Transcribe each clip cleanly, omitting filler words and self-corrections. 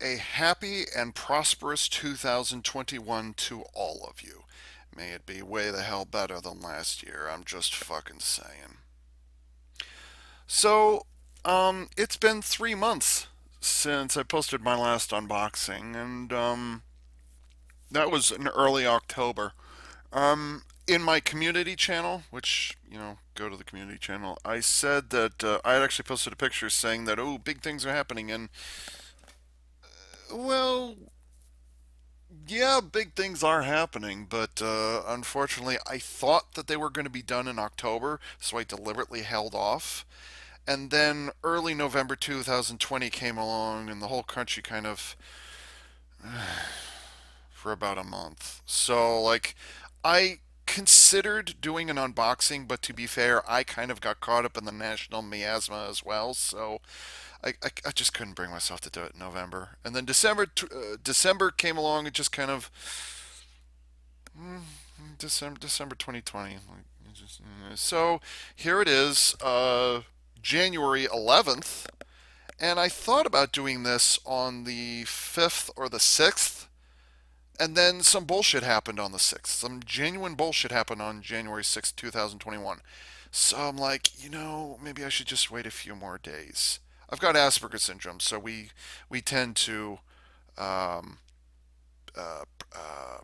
A happy and prosperous 2021 to all of you. May it be way the hell better than last year. I'm just fucking saying. So, it's been 3 months since I posted my last unboxing, and that was in early October. In my community channel, which, go to the community channel, I said that I had actually posted a picture saying that, oh, big things are happening, and, well, yeah, big things are happening, but unfortunately, I thought that they were going to be done in October, so I deliberately held off. And then early November 2020 came along, and the whole country kind of for about a month. So, like, I considered doing an unboxing, but to be fair, I kind of got caught up in the national miasma as well, so I just couldn't bring myself to do it in November. And then December came along and just kind of mm, December 2020. So here it is, January 11th, and I thought about doing this on the 5th or the 6th, and then some bullshit happened on the 6th. Some genuine bullshit happened on January 6th, 2021. So I'm like, maybe I should just wait a few more days. I've got Asperger's syndrome, so we tend to um,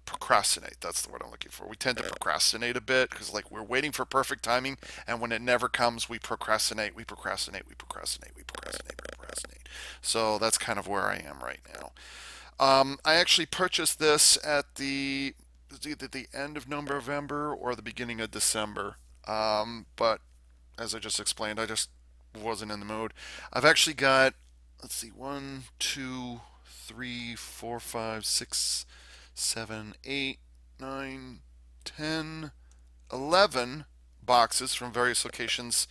procrastinate. That's the word I'm looking for. We tend to procrastinate a bit because, like, we're waiting for perfect timing, and when it never comes, we procrastinate, we procrastinate, we procrastinate, we procrastinate, we procrastinate. So that's kind of where I am right now. I actually purchased this at either the end of November or the beginning of December. But as I just explained, I just wasn't in the mood. I've actually got, let's see, 1, 2, 3, 4, 5, 6, 7, 8, 9, 10, 11 boxes from various locations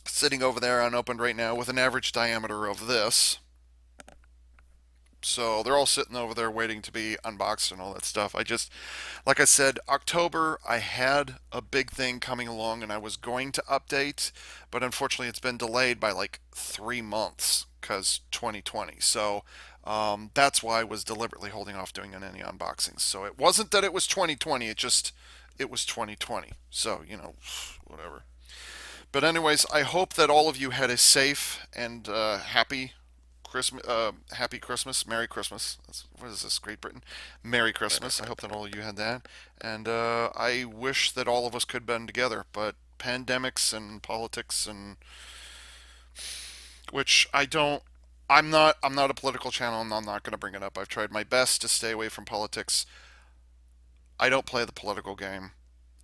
sitting over there unopened right now with an average diameter of this. So they're all sitting over there waiting to be unboxed and all that stuff. Like I said, October, I had a big thing coming along and I was going to update, but unfortunately it's been delayed by like 3 months because 2020. So that's why I was deliberately holding off doing any unboxings. So it wasn't that it was 2020, it was 2020. So, whatever. But anyways, I hope that all of you had a safe and happy Christmas, Merry Christmas. What is this, Great Britain? Merry Christmas. I hope that all of you had that, and I wish that all of us could have been together. But pandemics and politics, and which I don't. I'm not a political channel, and I'm not going to bring it up. I've tried my best to stay away from politics. I don't play the political game,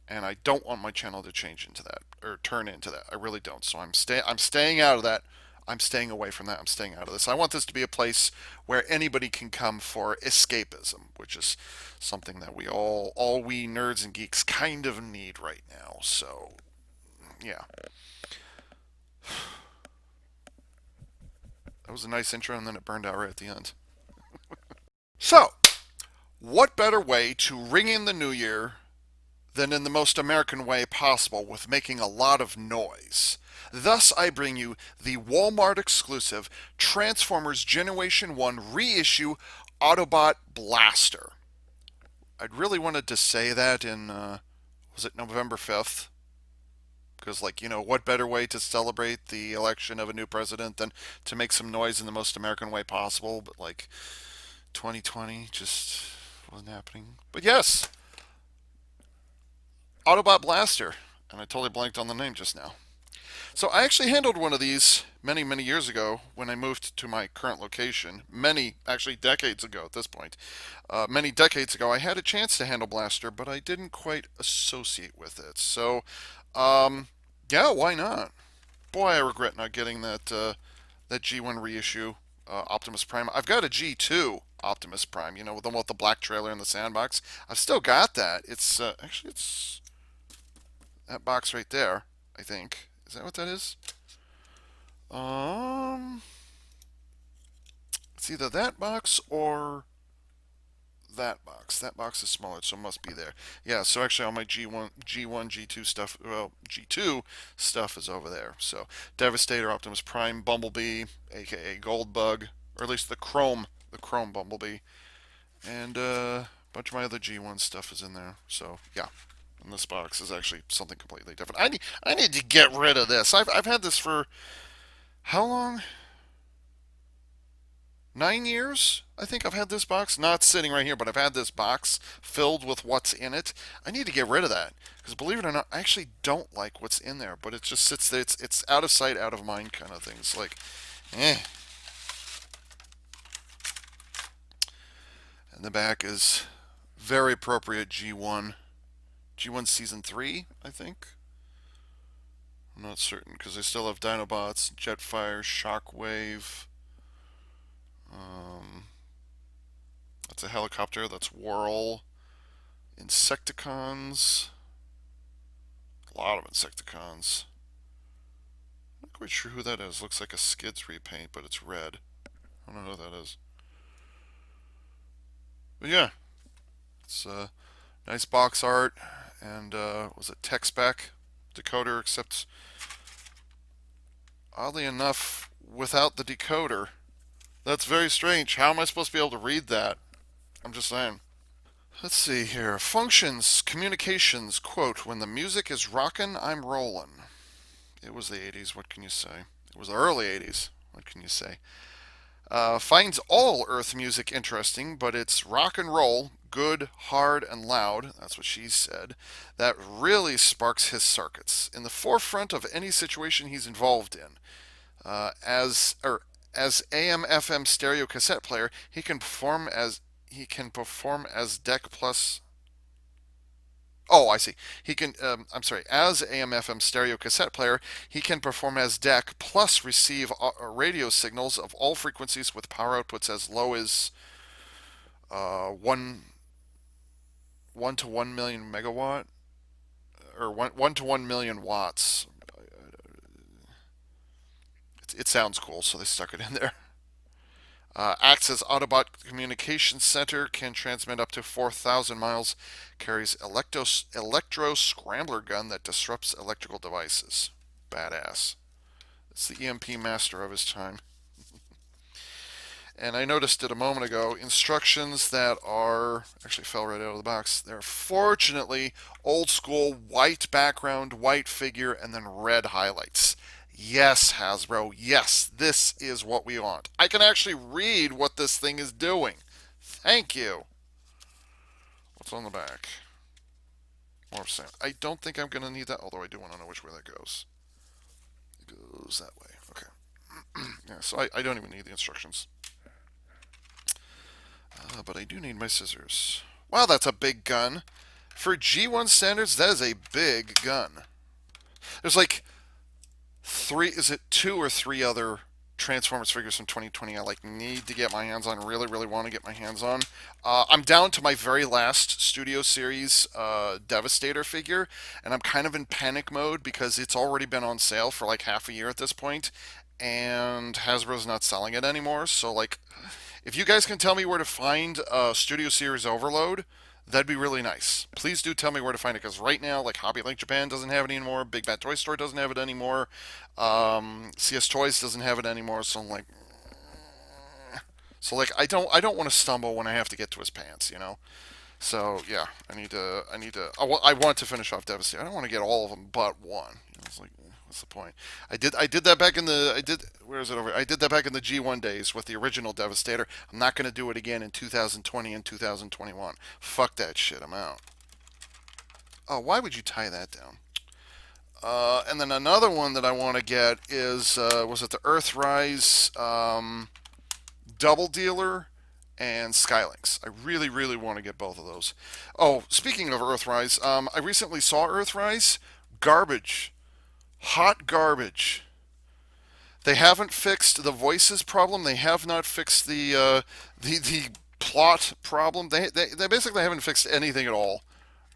and I don't want my channel to change into that or turn into that. I really don't. So I'm staying out of that. I'm staying away from that. I'm staying out of this. I want this to be a place where anybody can come for escapism, which is something that all we nerds and geeks kind of need right now. So, yeah. That was a nice intro and then it burned out right at the end. So, what better way to ring in the new year than in the most American way possible with making a lot of noise? Thus, I bring you the Walmart exclusive Transformers Generation 1 reissue Autobot Blaster. I'd really wanted to say that in, was it November 5th? Because, like, what better way to celebrate the election of a new president than to make some noise in the most American way possible? But, like, 2020 just wasn't happening. But yes, Autobot Blaster. And I totally blanked on the name just now. So I actually handled one of these many, many years ago when I moved to my current location. Actually, decades ago at this point. Many decades ago, I had a chance to handle Blaster, but I didn't quite associate with it. So, yeah, why not? Boy, I regret not getting that G1 reissue Optimus Prime. I've got a G2 Optimus Prime, the one with the black trailer in the sandbox. I've still got that. It's actually it's that box right there, I think. Is that what that is? Um, it's either that box or that box. That box is smaller, so it must be there. Yeah, so actually all my G1, G2 stuff, well, G2 stuff is over there. So Devastator, Optimus Prime, Bumblebee, aka Goldbug, or at least the Chrome Bumblebee, and a bunch of my other G1 stuff is in there. So yeah, and this box is actually something completely different. I need to get rid of this. I've had this for how long? 9 years, I think I've had this box. Not sitting right here, but I've had this box filled with what's in it. I need to get rid of that because believe it or not, I actually don't like what's in there. But it just sits there. It's out of sight, out of mind kind of things. Like, eh. And the back is very appropriate G1 Season 3, I think. I'm not certain because they still have Dinobots, Jetfire, Shockwave. Um, that's a helicopter. That's Whirl. Insecticons. A lot of Insecticons. I'm not quite sure who that is. Looks like a Skids repaint, but it's red. I don't know who that is. But yeah, it's nice box art. And was it tech spec decoder? Except oddly enough, without the decoder. That's very strange. How am I supposed to be able to read that? I'm just saying. Let's see here. Functions, communications, quote, when the music is rockin', I'm rollin'. It was the 80s, what can you say? It was the early 80s, what can you say? Finds all Earth music interesting, but it's rock and roll, good, hard, and loud, that's what she said, that really sparks his circuits. In the forefront of any situation he's involved in. As AM/FM stereo cassette player, he can perform as deck plus. Oh, I see. He can. I'm sorry. As AM/FM stereo cassette player, he can perform as deck plus receive radio signals of all frequencies with power outputs as low as one to 1 million megawatt or one to 1 million watts. It sounds cool, so they stuck it in there. Acts as Autobot Communications Center, can transmit up to 4,000 miles, carries electro scrambler gun that disrupts electrical devices. Badass. It's the EMP master of his time. And I noticed it a moment ago. Instructions that are actually fell right out of the box. They're fortunately old school white background, white figure, and then red highlights. Yes, Hasbro. Yes, this is what we want. I can actually read what this thing is doing. Thank you. What's on the back? More sand. I don't think I'm going to need that, although I do want to know which way that goes. It goes that way. Okay. Yeah, so I don't even need the instructions. But I do need my scissors. Wow, that's a big gun. For G1 standards, that is a big gun. There's like is it two or three other Transformers figures from 2020 I need to get my hands on, really want to get my hands on. I'm down to my very last Studio Series Devastator figure, and I'm kind of in panic mode because it's already been on sale for like half a year at this point, and Hasbro's not selling it anymore. So like, if you guys can tell me where to find Studio Series Overload, that'd be really nice. Please do tell me where to find it, because right now, like Hobby Link Japan doesn't have it anymore, Big Bad Toy Store doesn't have it anymore, CS Toys doesn't have it anymore. So I'm like, I don't want to stumble when I have to get to his pants, you know. So yeah, I want to finish off Devastator. I don't want to get all of them but one. You know, it's like, what's the point? I did that back in the I did where is it over? I did that back in the G1 days with the original Devastator. I'm not going to do it again in 2020 and 2021. Fuck that shit. I'm out. Oh, why would you tie that down? And then another one that I want to get is was it the Earthrise Double Dealer and Skylinks. I really want to get both of those. Oh, speaking of Earthrise, I recently saw Earthrise. Garbage. Hot garbage. They haven't fixed the voices problem. They have not fixed the plot problem. They basically haven't fixed anything at all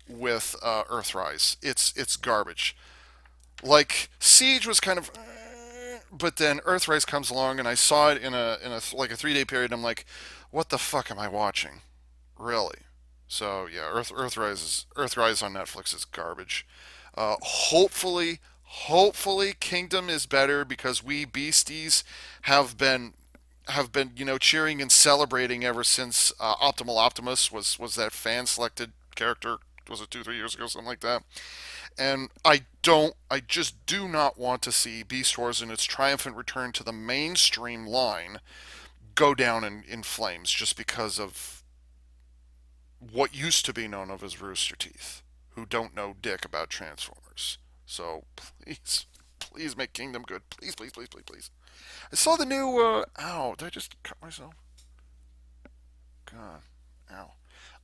with Earthrise. It's garbage. Like Siege was kind of, but then Earthrise comes along, and I saw it in a like a 3 day period. And I'm like, what the fuck am I watching? Really? So yeah, Earthrise on Netflix is garbage. Hopefully Kingdom is better, because we beasties have been have been, cheering and celebrating ever since Optimal Optimus was that fan selected character. Was it 2, 3 years ago, something like that? And I just do not want to see Beast Wars in its triumphant return to the mainstream line go down in flames just because of what used to be known of as Rooster Teeth, who don't know dick about Transformers. So please, please make Kingdom good. Please, please, please, please, please. I saw the new. Ow! Did I just cut myself? God. Ow.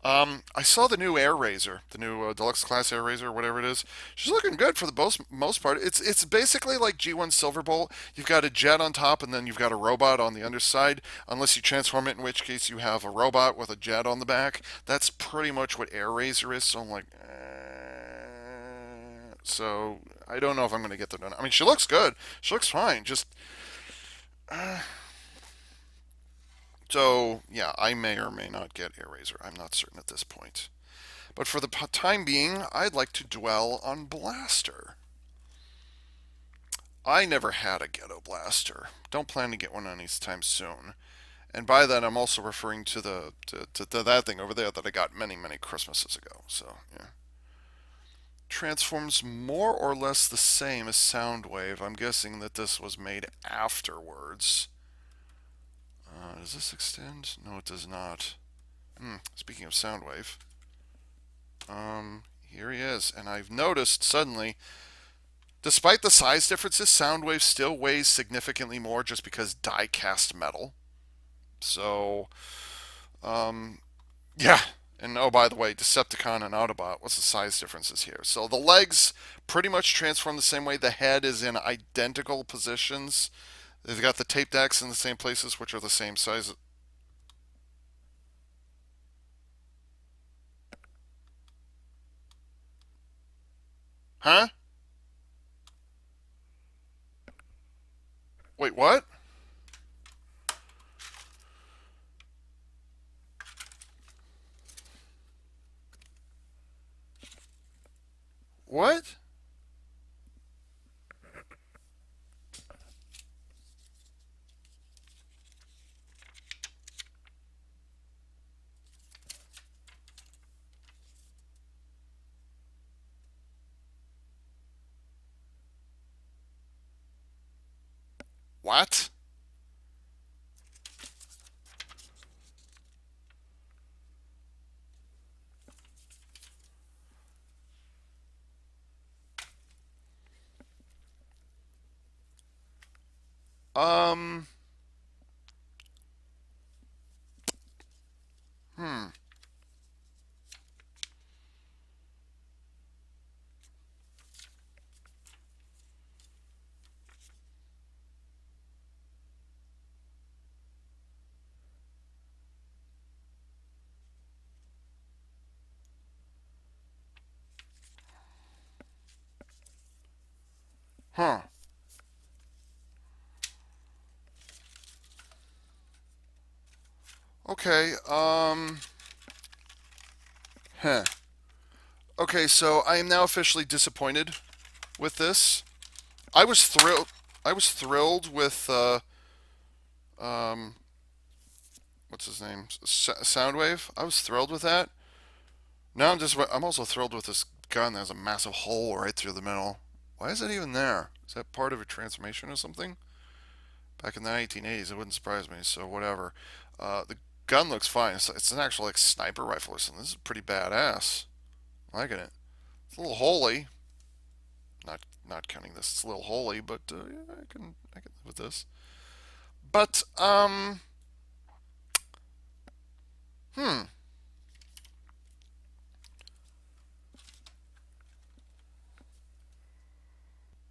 I saw the new Air Razor, the new deluxe class Air Razor, whatever it is. She's looking good for the most part. It's basically like G1 Silverbolt. You've got a jet on top, and then you've got a robot on the underside. Unless you transform it, in which case you have a robot with a jet on the back. That's pretty much what Air Razor is. So I'm like, so I don't know if I'm going to get the done. I mean, she looks good. She looks fine. Just so yeah, I may or may not get Air Razor. I'm not certain at this point. But for the time being, I'd like to dwell on Blaster. I never had a Ghetto Blaster. Don't plan to get one anytime soon. And by that, I'm also referring to to that thing over there that I got many, many Christmases ago. So, yeah. Transforms more or less the same as Soundwave. I'm guessing that this was made afterwards. Does this extend? No, it does not. Speaking of Soundwave, here he is. And I've noticed suddenly, despite the size differences, Soundwave still weighs significantly more just because die cast metal. So, um, yeah. And oh, by the way, Decepticon and Autobot, what's the size differences here? So the legs pretty much transform the same way. The head is in identical positions. They've got the tape decks in the same places, which are the same size. Huh? Wait, what? What? What? Um, hmm. Huh. Okay. Huh. Okay, so I am now officially disappointed with this. I was thrilled. I was thrilled with um, what's his name? Soundwave. I was thrilled with that. Now I'm also thrilled with this gun that has a massive hole right through the middle. Why is it even there? Is that part of a transformation or something? Back in the 1980s, it wouldn't surprise me. So whatever. The gun looks fine. It's an actual like sniper rifle or something. This is pretty badass. I'm liking it. It's a little holy. Not counting this. It's a little holy, but yeah, I can live with this. But hmm.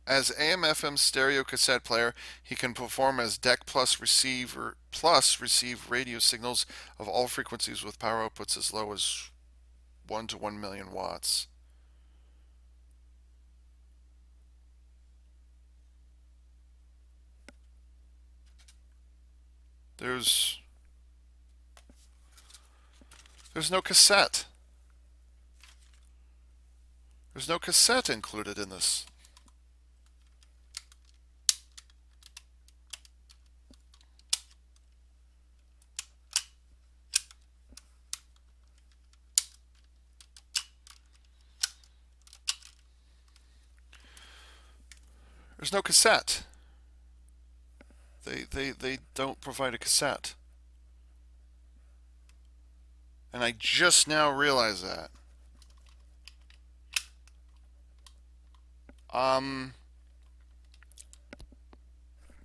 As AM/FM stereo cassette player, he can perform as deck plus receiver plus receive radio signals of all frequencies with power outputs as low as 1 to 1 million watts. There's there's no cassette. There's no cassette included in this. There's no cassette. They don't provide a cassette. And I just now realized that. Um,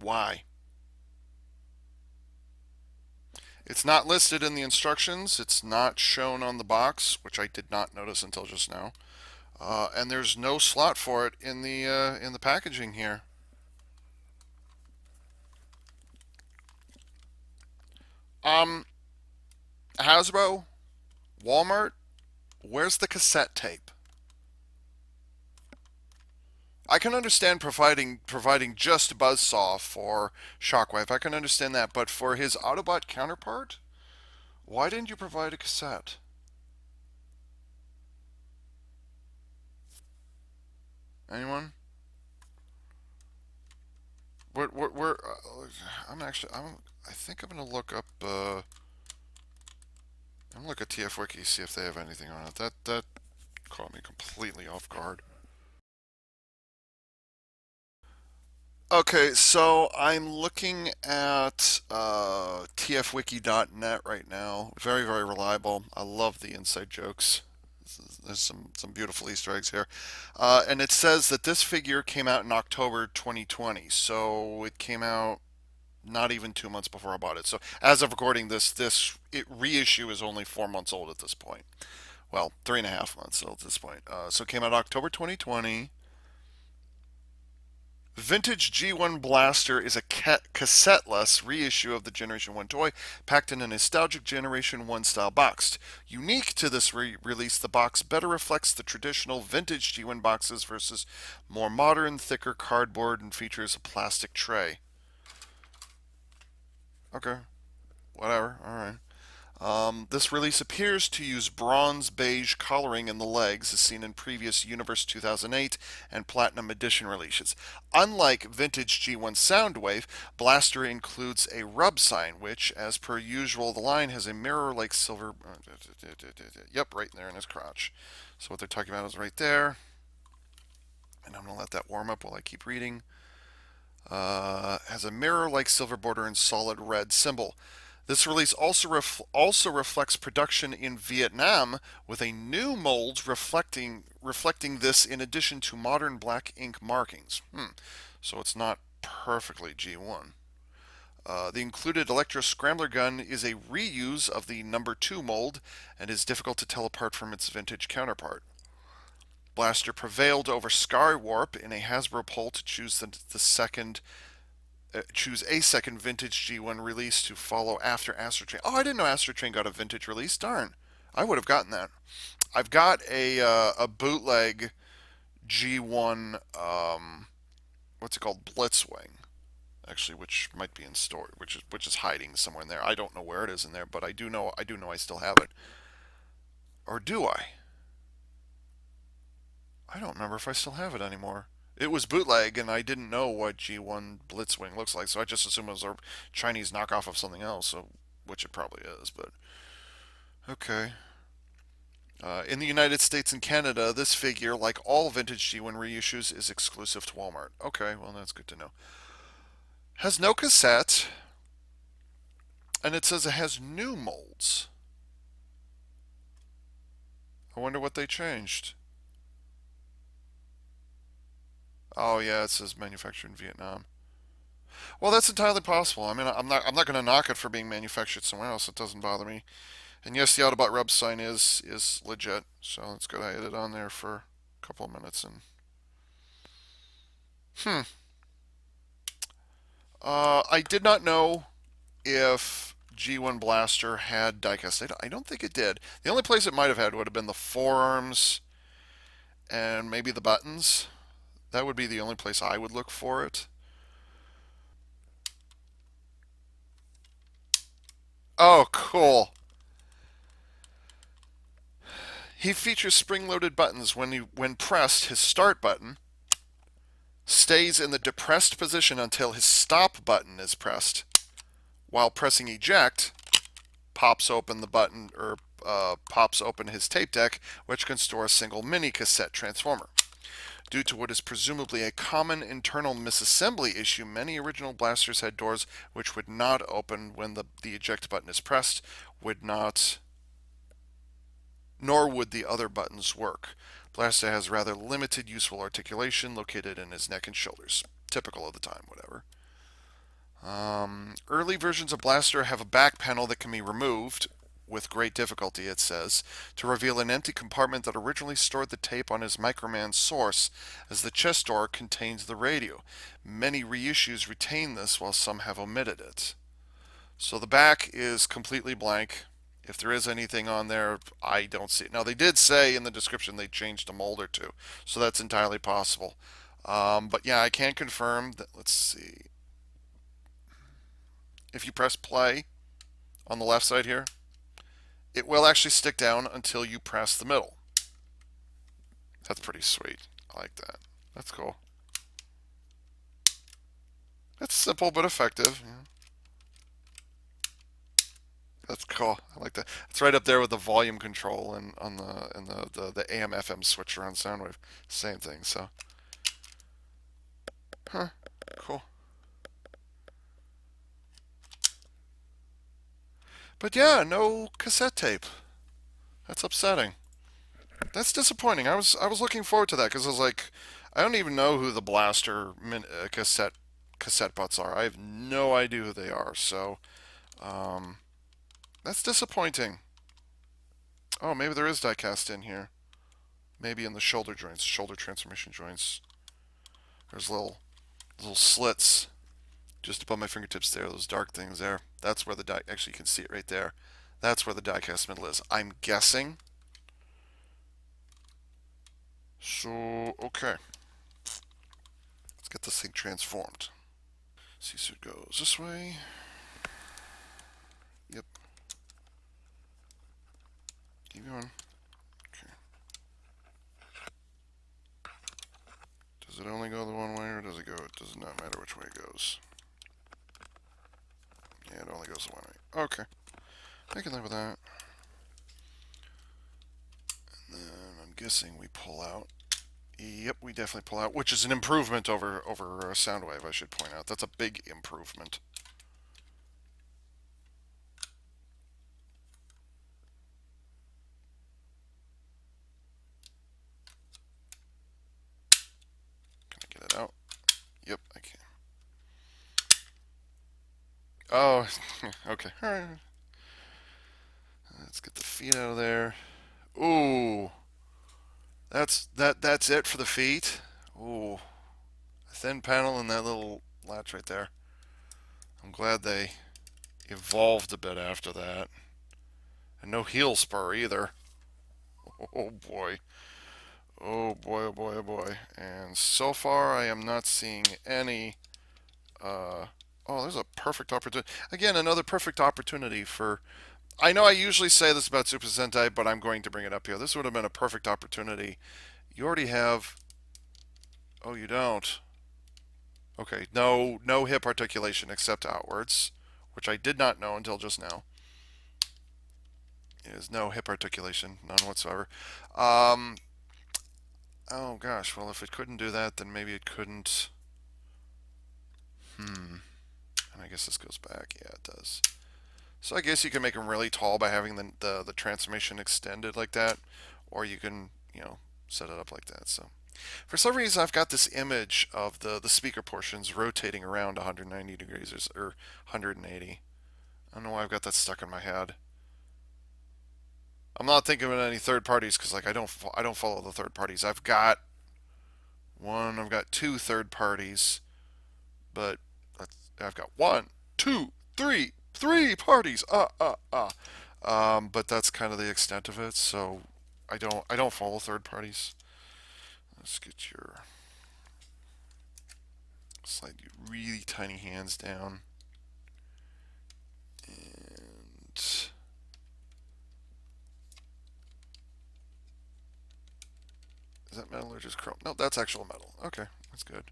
why? It's not listed in the instructions. It's not shown on the box, which I did not notice until just now. And there's no slot for it in the packaging here. Um, Hasbro, Walmart, where's the cassette tape? I can understand providing just Buzzsaw for Shockwave. I can understand that, but for his Autobot counterpart, why didn't you provide a cassette? Anyone? Where I think I'm gonna look up. I'm gonna look at TF Wiki, see if they have anything on it. That caught me completely off guard. Okay, so I'm looking at tfwiki.net right now. Very, very reliable. I love the inside jokes. There's some beautiful Easter eggs here. And it says that this figure came out in October 2020. So it came out not even 2 months before I bought it. So as of recording this reissue is only 4 months old at this point. Well, 3.5 months old at this point. So it came out October 2020. Vintage G1 Blaster is a cassetteless reissue of the Generation 1 toy, packed in a nostalgic Generation 1 style box. Unique to this release, the box better reflects the traditional vintage G1 boxes versus more modern, thicker cardboard and features a plastic tray. Okay, whatever, alright. This release appears to use bronze beige coloring in the legs, as seen in previous Universe 2008 and Platinum Edition releases. Unlike vintage G1 Soundwave, Blaster includes a rub sign, which, as per usual, the line has a mirror-like silver. Yep, right there in his crotch. So what they're talking about is right there. And I'm going to let that warm up while I keep reading. Has a mirror-like silver border and solid red symbol. This release also reflects production in Vietnam with a new mold reflecting this in addition to modern black ink markings. So it's not perfectly G1. The included Electro Scrambler gun is a reuse of the number 2 mold and is difficult to tell apart from its vintage counterpart. Blaster prevailed over Skywarp in a Hasbro poll to choose choose a second vintage G1 release to follow after Astro Train. Oh, I didn't know Astro Train got a vintage release. Darn, I would have gotten that. I've got a bootleg G1. What's it called? Blitzwing, actually, which might be in store, which is hiding somewhere in there. I don't know where it is in there, but I still have it. Or do I? I don't remember if I still have it anymore. It was bootleg, and I didn't know what G1 Blitzwing looks like, so I just assumed it was a Chinese knockoff of something else, which it probably is, but okay. In the United States and Canada, this figure, like all vintage G1 reissues, is exclusive to Walmart. Okay, well, that's good to know. Has no cassette, and it says it has new molds. I wonder what they changed. Oh yeah, it says manufactured in Vietnam. Well, that's entirely possible. I mean, I'm not going to knock it for being manufactured somewhere else. It doesn't bother me. And yes, the Autobot rub sign is legit. So let's go ahead and hit it on there for a couple of minutes and hmm. I did not know if G1 Blaster had diecast. I don't think it did. The only place it might have had would have been the forearms and maybe the buttons. That would be the only place I would look for it. Oh, cool. He features spring-loaded buttons. When pressed, his start button stays in the depressed position until his stop button is pressed. While pressing eject, pops open the button or pops open his tape deck, which can store a single mini cassette transformer. Due to what is presumably a common internal misassembly issue, many original blasters had doors which would not open when the eject button is pressed, would not, nor would the other buttons work. Blaster has rather limited useful articulation located in his neck and shoulders. Typical of the time, whatever. Early versions of Blaster have a back panel that can be removed, with great difficulty, it says, to reveal an empty compartment that originally stored the tape on his Microman source, as the chest door contains the radio. Many reissues retain this, while some have omitted it. So the back is completely blank. If there is anything on there, I don't see it. Now, they did say in the description they changed a mold or two, so that's entirely possible. But yeah, I can confirm that. Let's see. If you press play on the left side here, it will actually stick down until you press the middle. That's pretty sweet. I like that. That's cool. It's simple but effective. Yeah. That's cool. I like that. It's right up there with the volume control and on the AM FM switcher on Soundwave. Same thing. So, huh? Cool. But yeah, no cassette tape. That's upsetting. That's disappointing. I was looking forward to that because I was like, I don't even know who the Blaster cassette butts are. I have no idea who they are. So, um, that's disappointing. Oh, maybe there is diecast in here. Maybe in the shoulder joints, shoulder transmission joints. There's little slits just above my fingertips there. Those dark things there. That's where the die. Actually, you can see it right there. That's where the diecast middle is. I'm guessing. So okay, let's get this thing transformed. See, so it goes this way. Yep. Keep going. Okay. Does it only go the one way, or does it go? It does not matter which way it goes. Yeah, it only goes the one way. Okay. I can live with that. And then I'm guessing we pull out. Yep, we definitely pull out, which is an improvement over Soundwave, I should point out. That's a big improvement. Can I get it out? Yep, I can. Oh, okay. All right. Let's get the feet out of there. Ooh, that's it for the feet. Ooh, a thin panel and that little latch right there. I'm glad they evolved a bit after that. And no heel spur either. Oh boy. Oh boy, oh boy, oh boy. And so far I am not seeing any oh, there's a perfect opportunity. Again, another perfect opportunity for I know I usually say this about Super Sentai, but I'm going to bring it up here. This would have been a perfect opportunity. You already have. Oh, you don't. Okay, no hip articulation except outwards, which I did not know until just now. Is no hip articulation, none whatsoever. Um, oh gosh, well if it couldn't do that, then maybe it couldn't. And I guess this goes back. Yeah, it does. So I guess you can make them really tall by having the transmission extended like that, or you can set it up like that. So for some reason I've got this image of the speaker portions rotating around 190 degrees or 180. I don't know why I've got that stuck in my head. I'm not thinking of any third parties because like I don't follow the third parties. I've got two third parties, but I've got one, two, three parties. But that's kind of the extent of it. So I don't follow third parties. Let's get your slide your really tiny hands down. And is that metal or just chrome? No, that's actual metal. Okay, that's good.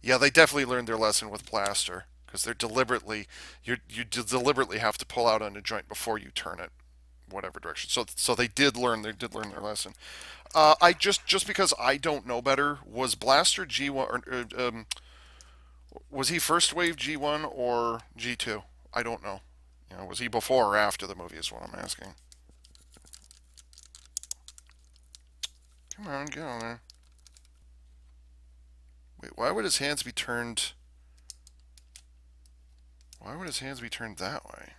Yeah, they definitely learned their lesson with Blaster because they're deliberately you deliberately have to pull out on a joint before you turn it. whatever direction. So they did learn their lesson. I just because I don't know better, was Blaster G1 or was he first wave G1 or G2? I don't know. Was he before or after the movie? Is what I'm asking. Come on, get on there. Wait, why would his hands be turned? Why would his hands be turned that way?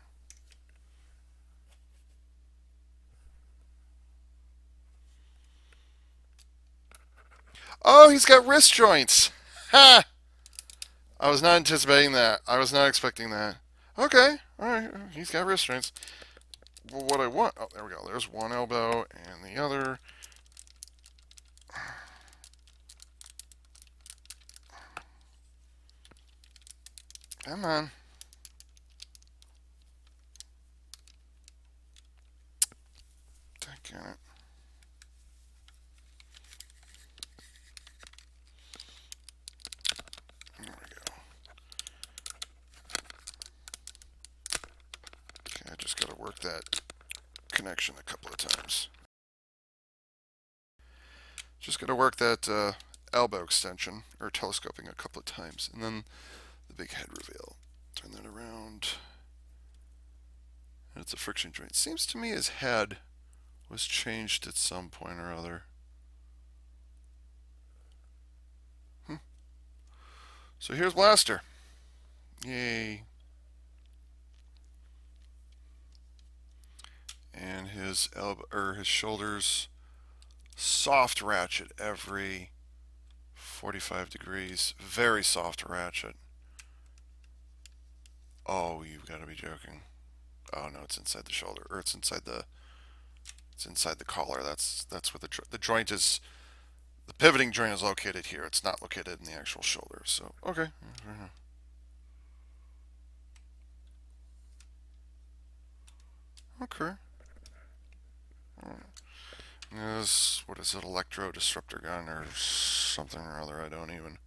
Oh, he's got wrist joints. Ha! I was not anticipating that. I was not expecting that. Okay, all right. He's got wrist joints. Well, what I want. Oh, there we go. There's one elbow and the other. Come on. Damn it. There we go. Okay, I just got to work that connection a couple of times. Just got to work that elbow extension or telescoping a couple of times, and then the big head reveal. Turn that around. And it's a friction joint. Seems to me his head was changed at some point or other. Hmm. So here's Blaster. Yay. And his elbow or his shoulders soft ratchet every 45 degrees. Very soft ratchet. Oh, you've got to be joking. Oh no, it's inside the shoulder, or it's inside the collar. That's where the joint is. The pivoting joint is located here. It's not located in the actual shoulder. So okay. Okay. This, what is it, electro disruptor gun or something or other? I don't even.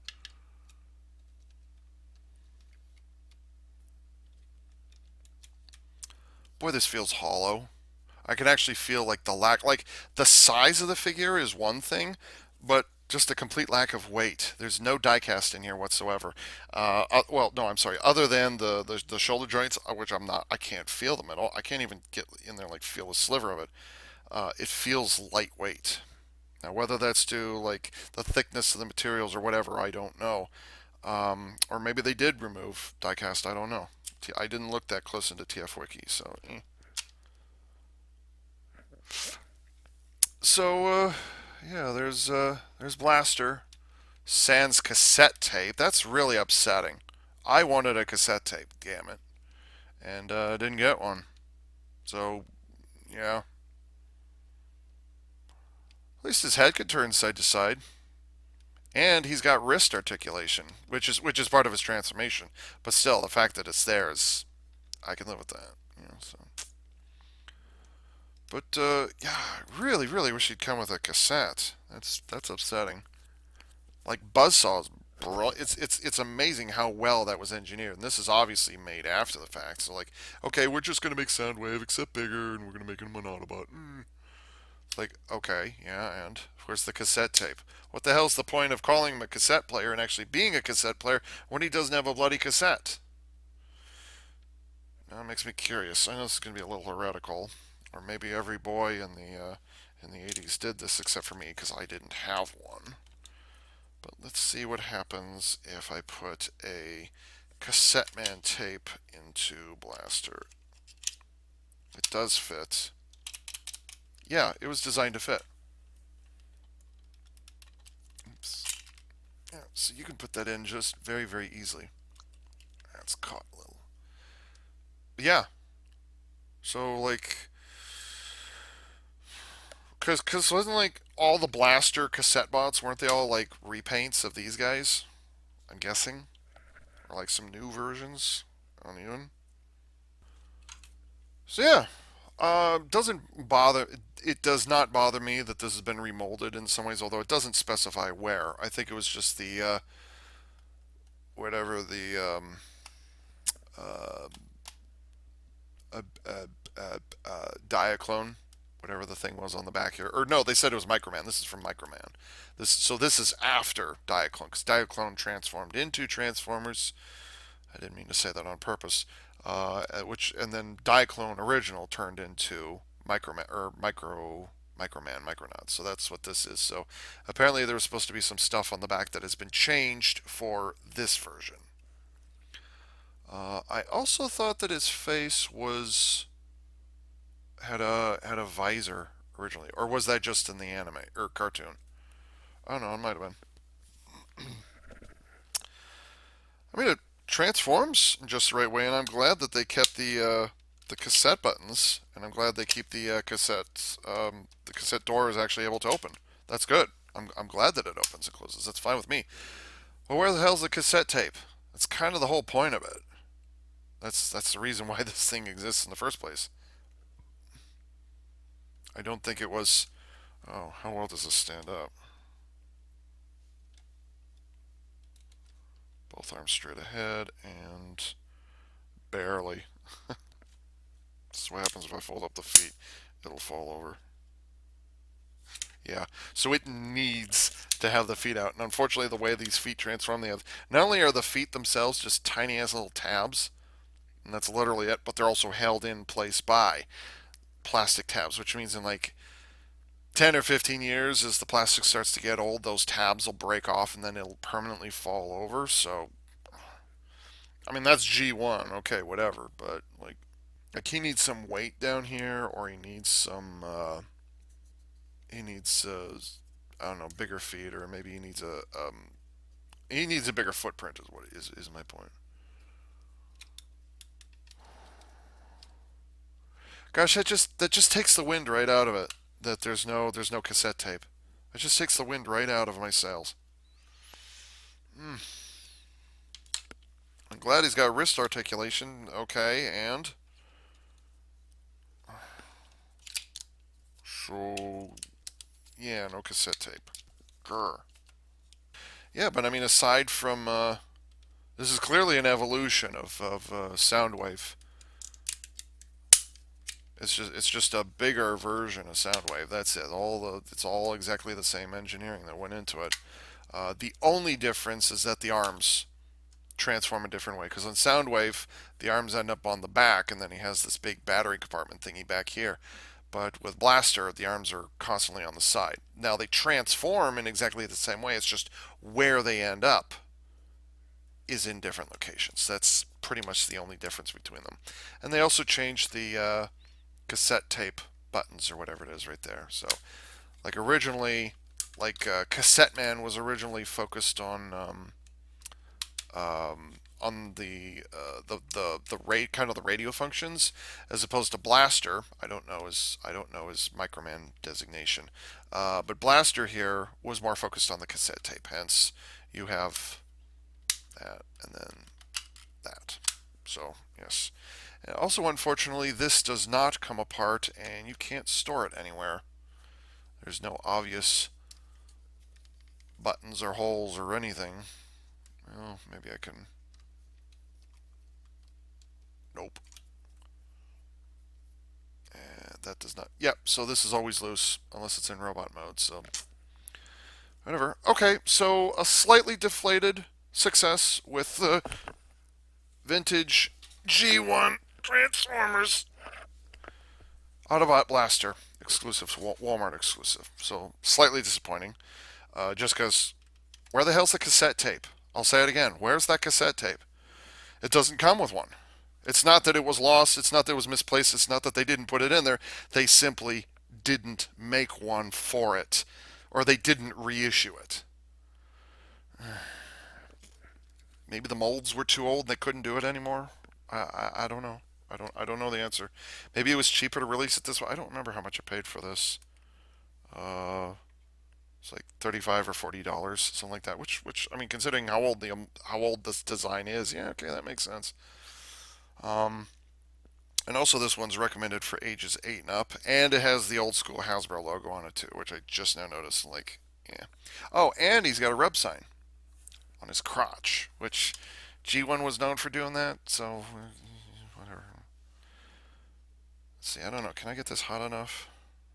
Boy, this feels hollow. I can actually feel like like the size of the figure is one thing, but just a complete lack of weight. There's no diecast in here whatsoever. Well, no, I'm sorry. Other than the shoulder joints, which I can't feel them at all. I can't even get in there like feel a sliver of it. It feels lightweight. Now, whether that's due like the thickness of the materials or whatever, I don't know. Or maybe they did remove diecast. I don't know. I didn't look that close into TF Wiki, so. So, yeah, there's Blaster. Sans cassette tape. That's really upsetting. I wanted a cassette tape, damn it, and didn't get one. So, yeah, at least his head could turn side to side, and he's got wrist articulation, which is part of his transformation. But still, the fact that it's there is, I can live with that. So. But yeah, I really, really wish he'd come with a cassette. That's upsetting. Like Buzzsaw's bro, it's amazing how well that was engineered. And this is obviously made after the fact. So like, okay, we're just gonna make Soundwave except bigger, and we're gonna make him an Autobot. Like, okay, yeah, and of course the cassette tape. What the hell's the point of calling him a cassette player and actually being a cassette player when he doesn't have a bloody cassette? Now it makes me curious. I know this is gonna be a little heretical, or maybe every boy in the 80s did this except for me because I didn't have one. But let's see what happens if I put a cassette man tape into Blaster. It does fit. Yeah, it was designed to fit. Oops. Yeah, so you can put that in just very, very easily. That's caught a little. Yeah. So like, cause wasn't like all the Blaster cassette bots, weren't they all like repaints of these guys? I'm guessing, or like some new versions. Uneven. So yeah, doesn't bother. It does not bother me that this has been remolded in some ways, although it doesn't specify where. I think it was just the whatever the uh, uh, uh, Diaclone, whatever the thing was on the back here. Or no, they said it was Microman. This is from Microman. This is after Diaclone because Diaclone transformed into Transformers. I didn't mean to say that on purpose. Which and then Diaclone original turned into Microman Micronauts. So that's what this is. So apparently there was supposed to be some stuff on the back that has been changed for this version. I also thought that his face was had a visor originally, or was that just in the anime or cartoon? I don't know. It might have been. I mean, it transforms in just the right way, and I'm glad that they kept the cassette buttons, and I'm glad they keep the cassettes. The cassette door is actually able to open. That's good. I'm glad that it opens and closes. That's fine with me. Well, where the hell's the cassette tape? That's kind of the whole point of it. That's the reason why this thing exists in the first place. I don't think it was. Oh, how well does this stand up? Both arms straight ahead and barely. That's what happens if I fold up the feet. It'll fall over. Yeah, so it needs to have the feet out. And unfortunately, the way these feet transform, they have not only are the feet themselves just tiny ass little tabs, and that's literally it, but they're also held in place by plastic tabs, which means in like 10 or 15 years, as the plastic starts to get old, those tabs will break off and then it'll permanently fall over. So, I mean, that's G1, okay, whatever, but like he needs some weight down here, or he needs I don't know, bigger feet, or maybe he needs a bigger footprint. Is what is my point. Gosh, that just takes the wind right out of it. That there's no cassette tape. It just takes the wind right out of my sails. Mm. I'm glad he's got wrist articulation. Okay, and so yeah, no cassette tape. Grr. Yeah, but I mean, aside from this is clearly an evolution of Soundwave. It's just a bigger version of Soundwave. That's it. It's all exactly the same engineering that went into it. The only difference is that the arms transform a different way. Because on Soundwave, the arms end up on the back, and then he has this big battery compartment thingy back here. But with Blaster, the arms are constantly on the side. Now they transform in exactly the same way. It's just where they end up is in different locations. That's pretty much the only difference between them. And they also changed the cassette tape buttons or whatever it is right there. So, like originally, Cassette Man was originally focused on the rate kind of the radio functions, as opposed to Blaster. I don't know his Microman designation, but Blaster here was more focused on the cassette tape. Hence, you have that and then that. So yes. And also, unfortunately, this does not come apart, and you can't store it anywhere. There's no obvious buttons or holes or anything. Well, maybe I can. Nope. And that does not. Yep. So this is always loose unless it's in robot mode. So whatever. Okay. So a slightly deflated success with the vintage G1 Transformers Autobot Blaster exclusive, Walmart exclusive. So slightly disappointing. Just because, where the hell's the cassette tape? I'll say it again. Where's that cassette tape? It doesn't come with one. It's not that it was lost. It's not that it was misplaced. It's not that they didn't put it in there. They simply didn't make one for it, or they didn't reissue it. Maybe the molds were too old and they couldn't do it anymore. I don't know. I don't know the answer. Maybe it was cheaper to release it this way. I don't remember how much I paid for this. Uh, it's like $35 or $40, something like that. Which I mean, considering how old this design is, yeah, okay, that makes sense. Um, and also this one's recommended for ages 8 and up, and it has the old school Hasbro logo on it too, which I just now noticed. Like, yeah. Oh, and he's got a rub sign on his crotch, which G1 was known for doing that. So whatever. Let's see, I don't know. Can I get this hot enough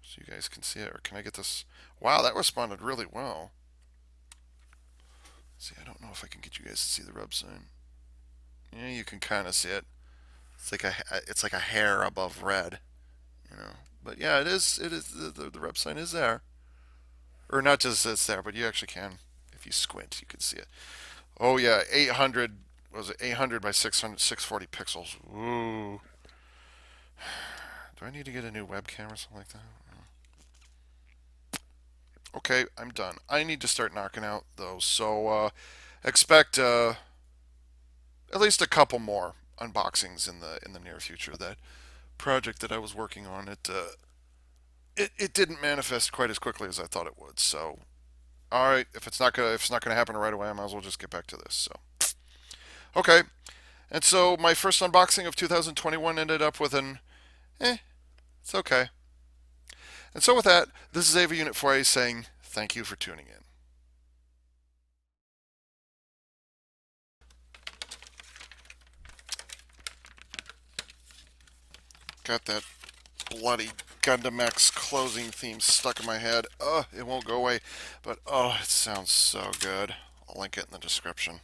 so you guys can see it? Or can I get this? Wow, that responded really well. See, I don't know if I can get you guys to see the rub sign. Yeah, you can kind of see it. It's like a hair above red, you know. But yeah, it is. It is the rub sign is there, or not just it's there, but you actually can, if you squint, you can see it. Oh yeah, 800 was it 800 by 600 640 pixels. Ooh. Do I need to get a new webcam or something like that? Okay, I'm done. I need to start knocking out those. So expect at least a couple more unboxings in the near future. That project that I was working on, it didn't manifest quite as quickly as I thought it would. So all right, if it's not gonna happen right away, I might as well just get back to this. So okay, and so my first unboxing of 2021 ended up with an it's okay. And so with that, this is Ava Unit 4A saying thank you for tuning in. Got that bloody Gundam X closing theme stuck in my head. It won't go away, but it sounds so good. I'll link it in the description.